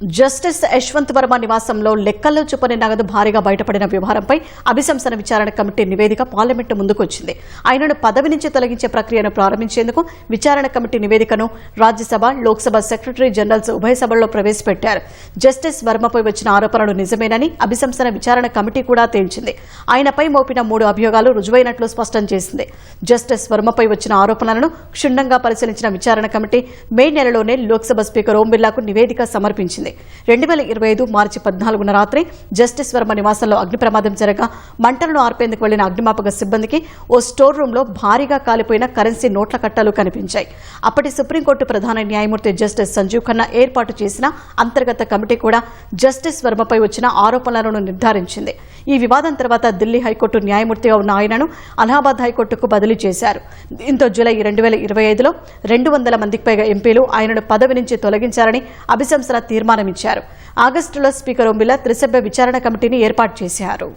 Justice Yashwant Varma నివాసంలో లెక్కల్లో చూపని నగదు భారీగా బయటపడిన వ్యవహారంపై అభిశంసన విచారణ కమిటీ నివేదిక పార్లమెంటు ముందుకు వచ్చింది. ఆయనను పదవి నుంచి తొలగించే ప్రక్రియను ప్రారంభించేందుకు విచారణ కమిటీ నివేదికను రాజ్యసభ, లోక్సభ సెక్రటరీ జనరల్స్ ఉభయ సభల్లో ప్రవేశపెట్టారు. జస్టిస్ వర్మపై వచ్చిన ఆరోపణలు నిజమేనని అభిశంసన విచారణ కమిటీ కూడా తేల్చింది. ఆయనపై మోపిన 3 అభియోగాలు రుజువైనట్లు స్పష్టం చేసింది. జస్టిస్ వర్మపై వచ్చిన ఆరోపణలను క్షుణ్ణంగా పరిశీలించిన విచారణ కమిటీ మే నెలలోనే లోక్సభ స్పీకర్ ఓం బిర్లాకు నివేదిక సమర్పించింది. 2025 మార్చి 14న రాత్రి జస్టిస్ వర్మ నివాసంలో అగ్ని ప్రమాదం జరగా మంటలను ఆర్పేందుకు వెళ్లిన అగ్నిమాపక సిబ్బందికి ఓ స్టోర్ రూమ్ లో భారీగా కాలిపోయిన కరెన్సీ నోట్ల కట్టలు కనిపించాయి. అప్పటి సుప్రీంకోర్టు ప్రధాన న్యాయమూర్తి జస్టిస్ సంజీవ్ ఖన్నా ఏర్పాటు చేసిన అంతర్గత కమిటీ కూడా జస్టిస్ వర్మపై వచ్చిన ఆరోపణలను నిర్ధారించింది. ఈ వివాదం తర్వాత ఢిల్లీ హైకోర్టు న్యాయమూర్తిగా ఉన్న ఆయనను అలహాబాద్ హైకోర్టుకు బదిలీ చేశారు. దీంతో జూలై 2025లో 200 మందికి పైగా ఎంపీలు ఆయనను పదవి నుంచి తొలగించారని అభిశంసన తీర్మానమిచ్చారు. ఆగస్టులో స్పీకర్ ఓం బిర్లా త్రిసభ్య విచారణ కమిటీని ఏర్పాటు చేశారు.